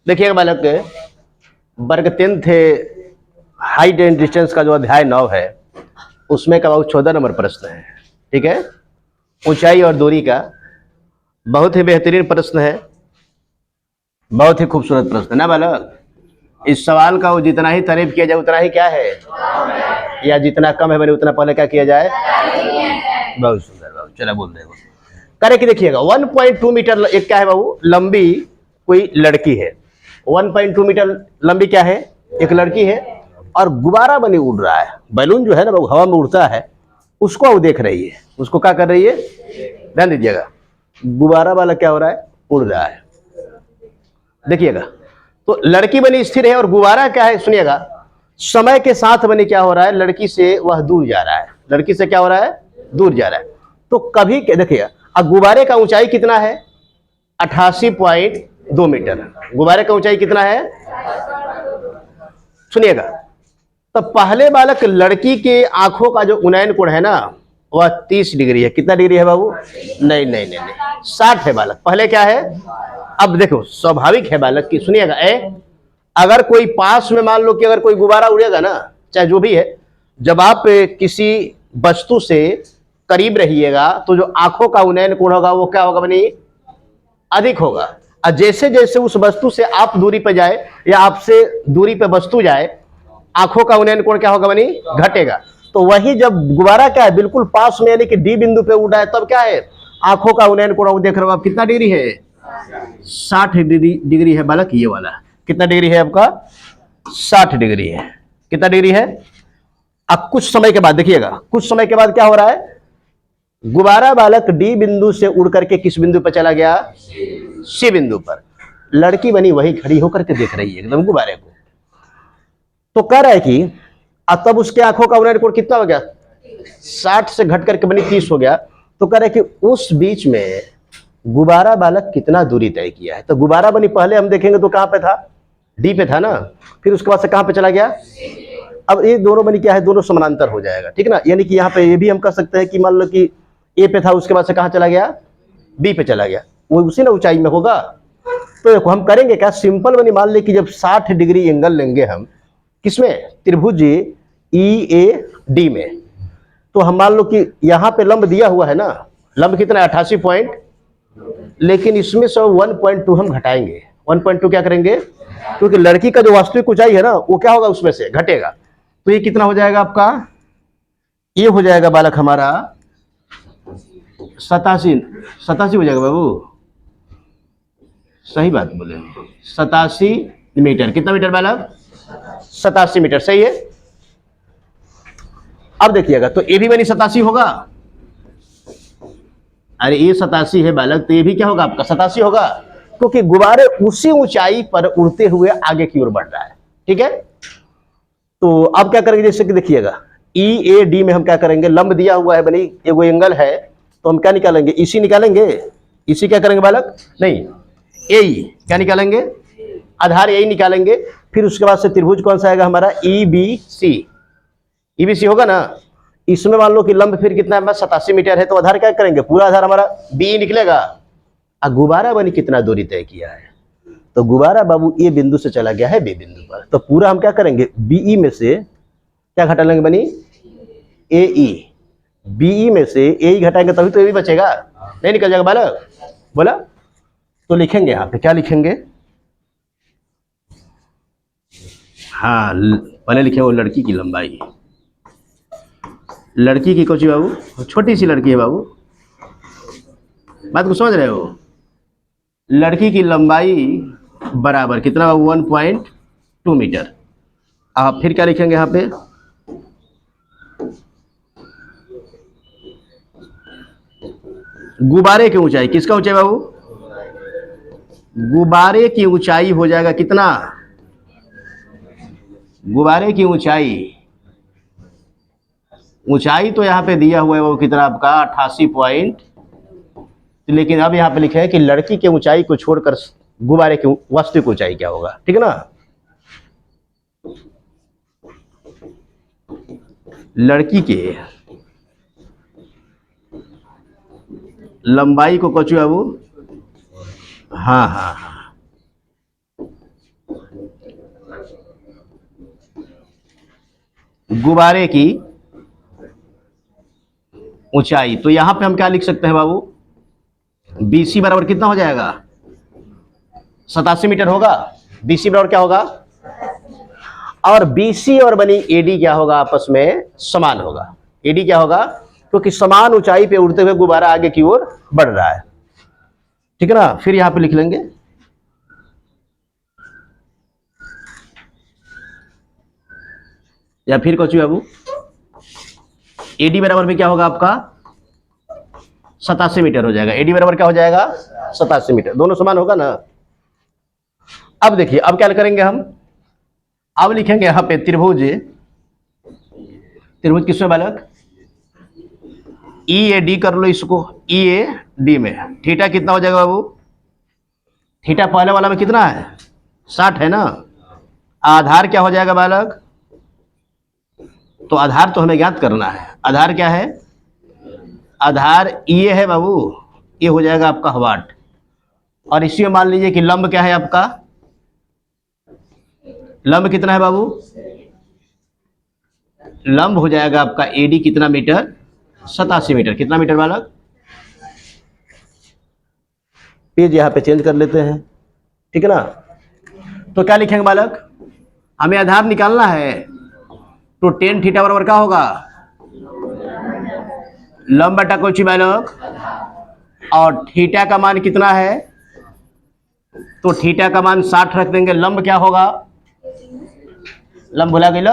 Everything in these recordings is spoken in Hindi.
देखिएगा बालक, वर्ग 10 थे हाइट एंड डिस्टेंस का जो अध्याय 9 है उसमें का 14 नंबर प्रश्न है। ठीक है, ऊंचाई और दूरी का बहुत ही बेहतरीन प्रश्न है, बहुत ही खूबसूरत प्रश्न है ना बालक। इस सवाल का वो जितना ही तारीफ किया जाए उतना ही क्या है, या जितना कम है मैंने उतना पहले क्या किया जाए। बहुत सुंदर बाबू, चला बोल रहे हो करे कि देखिएगा 1.2 मीटर एक क्या है बाबू, लंबी कोई लड़की है। 1.2 मीटर लंबी क्या है, एक लड़की है, और गुब्बारा बनी उड़ रहा है। बैलून जो है ना बाबू हवा में उड़ता है, उसको वो देख रही है। उसको क्या कर रही है, ध्यान दीजिएगा, गुब्बारा वाला क्या हो रहा है, उड़ रहा है। देखिएगा तो लड़की बनी स्थिर है और गुब्बारा क्या है, सुनिएगा, समय के साथ बनी क्या हो रहा है, लड़की से वह दूर जा रहा है। लड़की से क्या हो रहा है, दूर जा रहा है। तो कभी देखिएगा, अब गुब्बारे का ऊंचाई कितना है, 88.2 मीटर। गुब्बारे का ऊंचाई कितना है, सुनिएगा। तो पहले बालक लड़की के आंखों का जो उन्नयन कोण है ना वह 30 डिग्री है। कितना डिग्री है बाबू, नहीं नहीं नहीं नहीं 60 है बालक। पहले क्या है, अब देखो स्वाभाविक है बालक की, सुनिएगा, अगर कोई पास में मान लो कि अगर कोई गुब्बारा उड़ेगा ना, चाहे जो भी है, जब आप किसी वस्तु से करीब रहिएगा तो जो आंखों का उन्नयन कोण होगा वो क्या होगा बनी, अधिक होगा। और जैसे जैसे उस वस्तु से आप दूरी पर जाए या आपसे दूरी पर वस्तु जाए, आंखों का उन्नयन कोण क्या होगा बनी, घटेगा। तो वही जब गुब्बारा क्या है बिल्कुल पास में यानी कि डी बिंदु पे उड़ा है, तब क्या है, आंखों का उन्नयन कोण देख रहे हो आप कितना डिग्री है, 60 डिग्री है बालक। ये वाला कितना डिग्री है आपका, 60 डिग्री है। कितना डिग्री है। अब कुछ समय के बाद देखिएगा, कुछ समय के बाद क्या हो रहा है, गुब्बारा बालक डी बिंदु से उड़ करके किस बिंदु पर चला गया, सी बिंदु पर। लड़की बनी वही खड़ी होकर के देख रही है एकदम गुब्बारे को। तो कह रहा है कि तब उसके आंखों का उन्नयन कोण कितना हो गया, 60 से घट करके बनी 30 हो गया। तो कह रहे कि उस बीच में गुब्बारा बालक कितना दूरी तय किया है। तो गुब्बारा बनी पहले हम देखेंगे तो कहां पे था, डी पे था ना, फिर उसके बाद से कहां पे चला गया। अब ये दोनों बनी क्या है, दोनों समानांतर हो जाएगा, ठीक ना। यानी कि यहाँ पे ये भी हम कह सकते हैं कि मान लो कि ए पे था, उसके बाद से कहां चला गया, बी पे चला गया, वो उसी ना ऊंचाई में होगा। तो देखो हम करेंगे क्या, सिंपल बनी मान ले कि जब 60 डिग्री एंगल लेंगे हम किसमें, त्रिभुज ई ए डी में, तो हम मान लो कि यहाँ पे लंब दिया हुआ है ना, लंब कितना है 88 पॉइंट, लेकिन इसमें से 1.2 हम घटाएंगे। 1.2 क्या करेंगे, क्योंकि लड़की का जो वास्तविक ऊंचाई है ना वो क्या होगा, उसमें से घटेगा। तो ये कितना हो जाएगा आपका, ये हो जाएगा बालक हमारा 87 हो जाएगा बाबू, सही बात बोले, 87 मीटर। कितना मीटर बालक, 87 मीटर, सही है। अब देखिएगा तो ये भी बनी 87 होगा, अरे ये 87 है बालक, तो ये भी क्या होगा आपका 87 होगा, क्योंकि गुब्बारे उसी ऊंचाई पर उड़ते हुए आगे की ओर बढ़ रहा है। ठीक है, तो अब क्या करेंगे, जैसे कि देखिएगा ई ए डी में हम क्या करेंगे, लंब दिया हुआ है बनी, एगो एंगल है, तो हम क्या निकालेंगे, इसी निकालेंगे। इसी क्या करेंगे बालक, नहीं ए क्या निकालेंगे, आधार यही निकालेंगे। फिर उसके बाद से त्रिभुज कौन सा आएगा हमारा, E B C. E B C होगा ना, इसमें मान लो कि लंब फिर कितना है, 87 मीटर है, तो आधार क्या करेंगे, पूरा आधार हमारा बी निकलेगा। अब गुब्बारा बनी कितना दूरी तय किया है, तो गुब्बारा बाबू ए बिंदु से चला गया है बी बिंदु पर, तो पूरा हम क्या करेंगे, बीई में से क्या घटा लेंगे बनी, ए ई, बीई में से ए ई घटाएंगे तभी तो ए भी बचेगा, नहीं निकल जाएगा बालक, बोला। तो लिखेंगे यहाँ पे क्या लिखेंगे, हाँ पहले लिखे वो लड़की की लंबाई, लड़की की कोची बाबू, छोटी सी लड़की है बाबू, बात को समझ रहे हो। लड़की की लंबाई बराबर कितना, 1.2 मीटर। आप फिर क्या लिखेंगे यहाँ पे, गुब्बारे की ऊंचाई, किसका ऊंचाई बाबू, गुब्बारे की ऊंचाई हो जाएगा कितना, गुब्बारे की ऊंचाई तो यहाँ पे दिया हुआ है वो कितना आपका 88 पॉइंट, लेकिन अब यहाँ पे लिखे हैं कि लड़की के ऊंचाई को छोड़कर गुब्बारे की वास्तविक ऊंचाई क्या होगा, ठीक है ना। लड़की के लंबाई को कचू बाबू, हाँ हाँ हाँ, गुब्बारे की ऊंचाई, तो यहां पे हम क्या लिख सकते हैं बाबू, BC बराबर कितना हो जाएगा, 87 मीटर होगा। BC बराबर क्या होगा, और BC और बनी AD क्या होगा, आपस में समान होगा। AD क्या होगा, क्योंकि समान ऊंचाई पे उड़ते हुए गुब्बारा आगे की ओर बढ़ रहा है, ठीक है ना। फिर यहां पे लिख लेंगे या फिर कुछ बाबू, AD बराबर में क्या होगा आपका 87 मीटर हो जाएगा। AD बराबर क्या हो जाएगा 87 मीटर, दोनों समान होगा ना। अब देखिए, अब क्या करेंगे हम, अब लिखेंगे यहां पे त्रिभुज, त्रिभुज किसमें बालक, EAD कर लो इसको, EAD में थीटा कितना हो जाएगा बाबू, थीटा पहले वाला में कितना है 60 है ना। आधार क्या हो जाएगा बालक, तो आधार तो हमें ज्ञात करना है, आधार क्या है, आधार ये है बाबू, ये हो जाएगा आपका वाट। और इसी में मान लीजिए कि लंब क्या है आपका, लंब कितना है बाबू, लंब हो जाएगा आपका AD कितना मीटर, 87 मीटर। कितना मीटर बालक, पेज यहाँ पे चेंज कर लेते हैं, ठीक है ना। तो क्या लिखेंगे बालक, हमें आधार निकालना है, तो tan थीटा बराबर क्या होगा, लंब बटा कोची बालक, और थीटा का मान कितना है, तो थीटा का मान 60 रख देंगे। लंब क्या होगा, लंब भुला गई लो,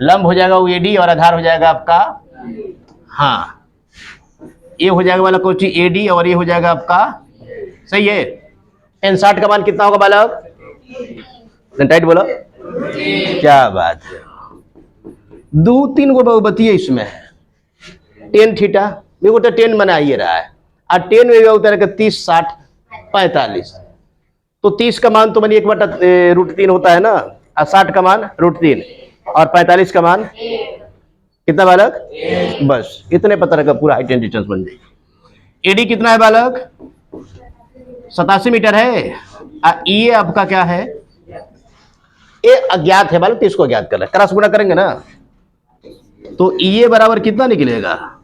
लंब हो जाएगा वो AD और आधार हो जाएगा आपका, हाँ ये हो जाएगा वाला कोची AD और ये हो जाएगा आपका, सही है। tan 60 का मान कितना होगा बालक, टाइट बोलो, क्या बात है, 2-3 गो बहुपति है इसमें। tan थीटा देखो तो tan बना ही रहा है, और tan में भी होता है 30 60 45, तो 30 का मान तो बनी 1/√3 होता है ना, और 60 का मान √3, और 45 का मान कितना बालक, बस इतने पता रखा, पूरा हाइट एंड डिस्टेंस बन जाएगी। AD कितना है बालक 87 मीटर है, और ये आपका क्या है, ये अज्ञात है बालक, तो इसको ज्ञात करना, क्रॉस गुणा करेंगे ना, तो ये बराबर कितना निकलेगा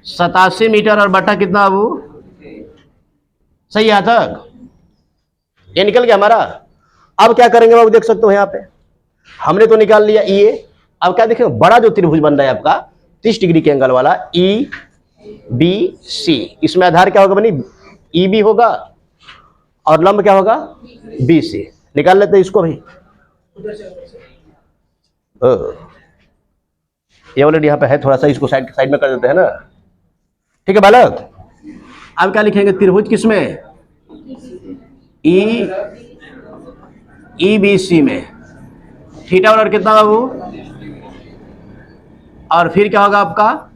87 मीटर और बटा कितना बाबू, सही है तक, ये निकल गया हमारा। अब क्या करेंगे बाबू, देख सकते हो यहाँ पे हमने तो निकाल लिया ये। अब क्या देखेंगे, बड़ा जो त्रिभुज बन रहा है आपका 30 डिग्री के एंगल वाला EBC, इसमें आधार क्या होगा बनी, EB होगा, और लंब क्या होगा BC। निकाल लेते हैं इसको भी, ये ऑलरेडी यहाँ पे है, थोड़ा सा इसको साइड में कर देते हैं ना, ठीक है बालक। अब क्या लिखेंगे, त्रिभुज किसमें, EBC में थीटा बराबर कितना बाबू, और फिर क्या होगा आपका,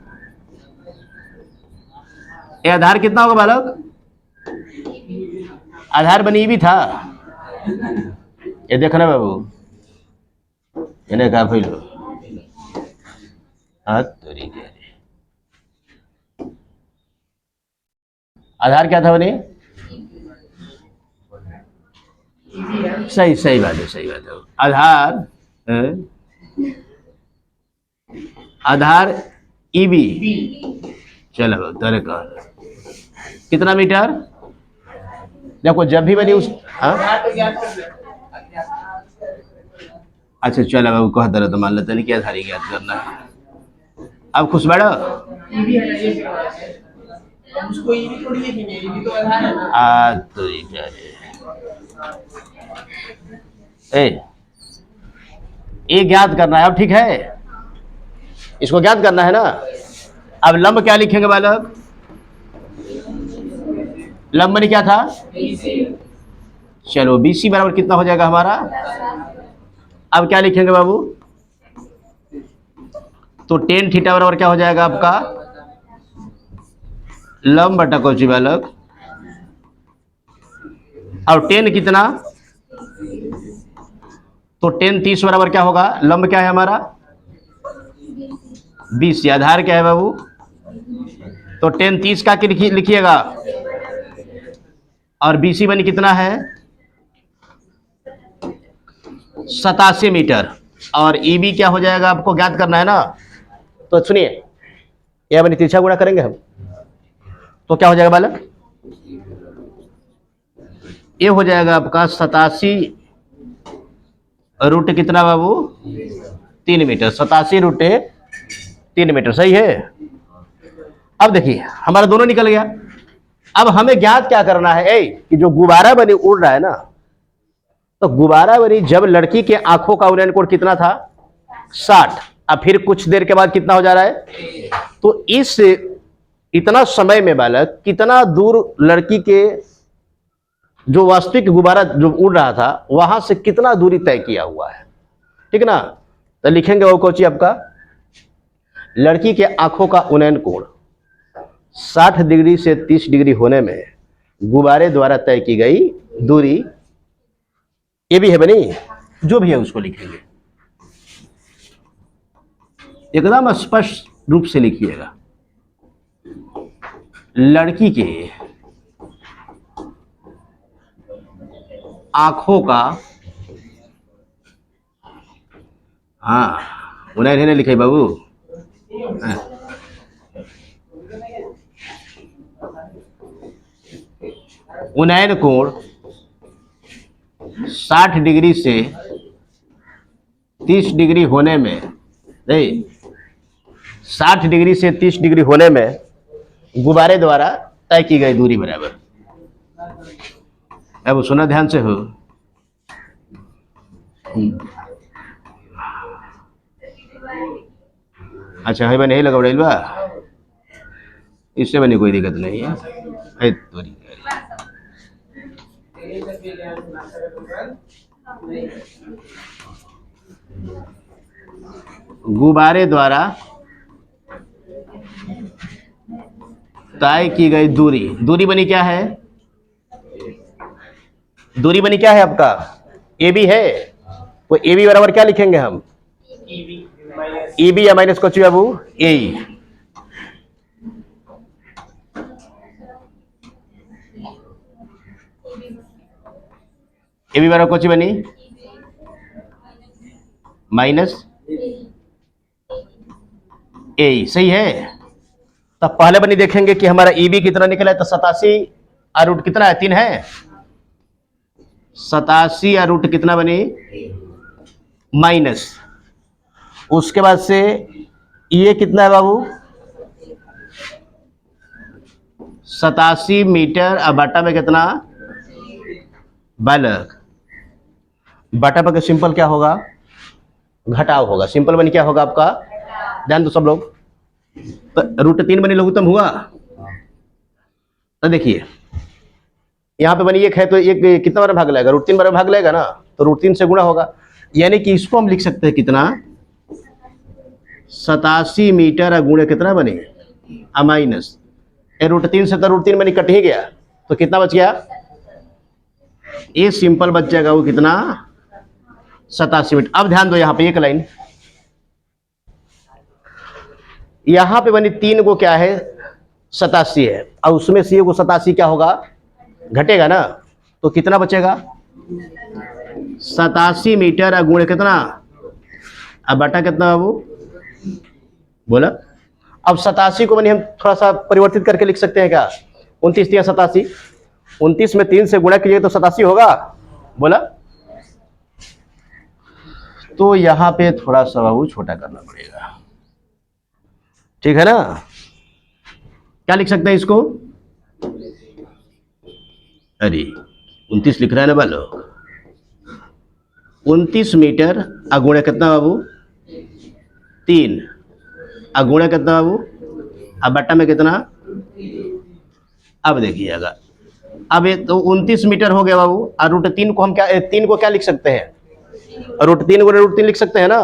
ये आधार कितना होगा बालक, आधार बनी भी था, ये देखना बाबू, इन्हें कहा फिर आधार क्या था बनी, सही बात है, सही बात है। आधार EB, चलो तेरे का कितना मीटर, देखो जब भी बनी उस, अच्छा चलो बाबू कह दे रहा, तो मान लेते नहीं कि आधार ही ज्ञात करना है। अब खुश बैठो, उसको EB थोड़ी लिखेंगे, EB तो आधार है ना, तो ये ज्ञात करना है। अब ठीक है, इसको ज्ञात करना है ना। अब लंब क्या लिखेंगे बालक, लंब ने क्या था BC, चलो BC बराबर कितना हो जाएगा हमारा, अब क्या लिखेंगे बाबू, तो tan थीटा बराबर क्या हो जाएगा आपका, लंब बटा कोची बालक, और tan कितना, तो tan 30 बराबर क्या होगा, लंब क्या है हमारा BC, आधार क्या है बाबू, तो tan 30 का लिखिएगा, और BC बनी कितना है 87 मीटर, और EB क्या हो जाएगा आपको ज्ञात करना है ना। तो सुनिए, यह बनी तिरछा गुणा करेंगे हम, तो क्या हो जाएगा बालक, ये हो जाएगा आपका 87 रूट कितना बाबू, 3 मीटर। 87 रूट 3 मीटर, सही है। अब देखिए हमारा दोनों निकल गया। अब हमें ज्ञात क्या करना है कि जो गुब्बारा बनी उड़ रहा है ना, तो गुब्बारा बनी जब लड़की के आंखों का उन्नयन कोण कितना था 60, अब फिर कुछ देर के बाद कितना हो जा रहा है, तो इस इतना समय में बालक कितना दूर लड़की के जो वास्तविक गुब्बारा जो उड़ रहा था वहां से कितना दूरी तय किया हुआ है, ठीक ना। तो लिखेंगे वो कोची आपका, लड़की के आंखों का उन्नयन कोण 60 डिग्री से 30 डिग्री होने में गुब्बारे द्वारा तय की गई दूरी, ये भी है बनी, जो भी है उसको लिखेंगे, एकदम स्पष्ट रूप से लिखिएगा। लड़की के आंखों का, हाँ उन्हें नहीं लिखे बाबू, उन्नयन कोण 60 डिग्री से 30 डिग्री होने में, नहीं 60 डिग्री से 30 डिग्री होने में गुब्बारे द्वारा तय की गई दूरी बराबर। अब सुना ध्यान से हो, अच्छा है बने यही लगा बा, इससे बनी कोई दिक्कत नहीं है। गुब्बारे द्वारा तय की गई दूरी, दूरी बनी क्या है, दूरी बनी क्या है आपका AB है, तो AB बराबर क्या लिखेंगे हम, EB या माइनस को बाबू AE। AB बराबर कोची बनी माइनस AE, सही है। तब पहले बनी देखेंगे कि हमारा EB कितना निकला है, तो 87 और रूट कितना है 3 है, 87 और रूट कितना बनी माइनस, उसके बाद से ये कितना है बाबू 87 मीटर, और बटा में कितना बालक, बटा पर सिंपल क्या होगा घटाव होगा, सिंपल बनी क्या होगा आपका, ध्यान दो सब लोग। तो रूट 3 बनी लघुत्तम हुआ, तो देखिए यहाँ पे बनी 1 है, तो एक कितना बार भाग लेगा, रूट 3 बार भाग लेगा ना, तो रूट 3 से गुणा होगा, यानी कि इसको हम लिख सकते हैं कितना 87 मीटर गुणे कितना बने माइनस, रूट 3 से तो रूट 3 बनी कट ही गया, तो कितना बच गया, ये सिंपल बच जाएगा वो कितना 87 मीटर। अब ध्यान दो यहाँ पे एक लाइन, यहाँ पे बनी 3 को क्या है 87 है, और उसमें से को 87 क्या होगा घटेगा ना, तो कितना बचेगा 87 मीटर गुणे कितना, अब बटा कितना बाबू बोला। अब 87 को बनी हम थोड़ा सा परिवर्तित करके लिख सकते हैं क्या, 29 या 87, 29 में 3 से गुणा कीजिए तो 87 होगा बोला। तो यहाँ पे थोड़ा सा बाबू छोटा करना पड़ेगा, ठीक है ना। क्या लिख सकते हैं इसको, अरे 29 लिख रहा है ना बालो, 29 मीटर अगुणे कितना बाबू 3, अगुणे कितना बाबू, अब बट्टा में कितना, अब देखिएगा अब ये तो 29 मीटर हो गया बाबू, और रूट 3 को हम क्या 3 को क्या लिख सकते हैं, रूट 3 को रूट 3 लिख सकते हैं ना,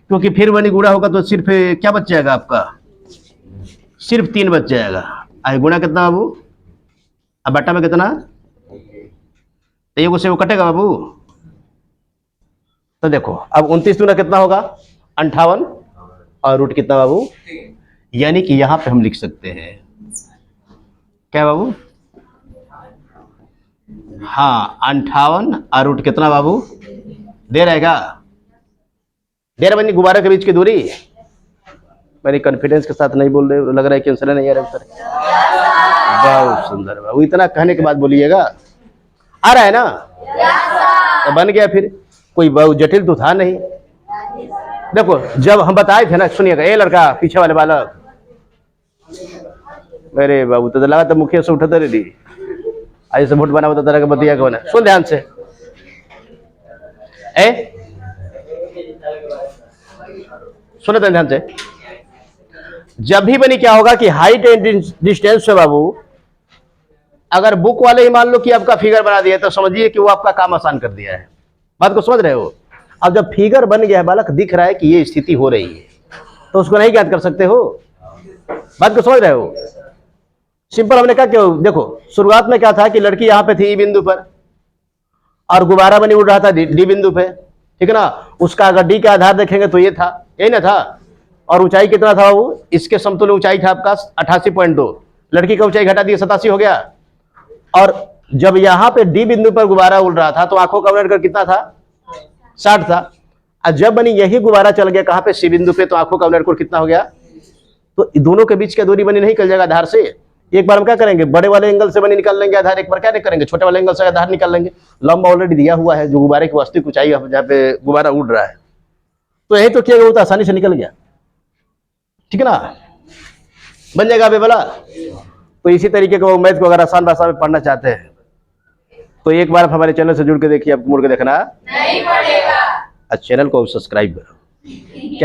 क्योंकि फिर बनी गुणा होगा तो सिर्फ क्या बच जाएगा आपका, सिर्फ 3 बच जाएगा, आई गुणा कितना बाबू, अब बट्टा में कितना, तो ये से वो कटेगा बाबू। तो देखो अब 29 दूना कितना होगा 58, और रूट कितना बाबू, यानी कि यहां पे हम लिख सकते हैं क्या बाबू, हाँ 58 और रूट कितना बाबू दे रहेगा 11 बनी गुब्बारे के बीच की दूरी, मेरी कॉन्फिडेंस के साथ नहीं बोल रहे, लग रहा है कि आंसर नहीं आ रहा उत्तर। बहुत सुंदर बाबू, इतना कहने के बाद बोलिएगा। आ रहा है ना? तो बन गया फिर, कोई बहुत जटिल तो था नहीं। देखो जब हम बताए थे ना, सुनिएगा, ये लड़का पीछे वाले बालक, मेरे बाबू तो लगा तो मुखिया से उठा रेडी, ऐसे वोट बना होता तरह का बतिया कौन है। सुन ध्यान से, सुने ध्यान से, जब भी बनी क्या होगा कि हाइट एंड डिस्टेंस से बाबू, अगर बुक वाले ही मान लो कि आपका फिगर बना दिया तो समझिए कि वो आपका काम आसान कर दिया है। बात को समझ रहे हो? अब जब फिगर बन गया है, बालक दिख रहा है कि ये स्थिति हो रही है, तो उसको नहीं ज्ञात कर सकते हो। बात को समझ रहे हो? सिंपल हमने कहा क्यों, देखो शुरुआत में क्या था कि लड़की यहां पे थी ई बिंदु पर, और गुब्बारा बनी उड़ रहा था डी बिंदु पे, ठीक है ना। उसका अगर डी का आधार देखेंगे तो ये था, यही ना था, और ऊंचाई कितना था वो, इसके समतुल्य ऊंचाई था आपका 88.2, लड़की का ऊंचाई घटा दिया 87 हो गया। और जब यहां पे डी बिंदु पर गुब्बारा उड़ रहा था तो आंखों का वर्ग कितना था, 60 था। और जब बनी यही गुब्बारा चल गया कहां पे, सी बिंदु पे, तो आंखों का वर्ग कितना हो गया। तो दोनों के बीच की दूरी बनी नहीं निकल जाएगा आधार से। एक बार हम क्या करेंगे, बड़े वाले एंगल से बनी निकाल लेंगे आधार, एक बार क्या नहीं करेंगे, छोटे वाले एंगल से आधार निकाल लेंगे। लंबा ऑलरेडी दिया हुआ है, जो गुब्बारे की वास्तविक ऊंचाई जहाँ पे गुब्बारा उड़ रहा है, तो यही तो किया, वो तो आसानी से निकल गया, ठीक है ना, बन जाएगा अभी बोला। तो इसी तरीके का मैथ को अगर आसान भाषा में पढ़ना चाहते हैं तो एक बार हमारे चैनल से जुड़ के देखिए, आपको मुड़ के देखना नहीं पड़ेगा। चैनल को सब्सक्राइब करो।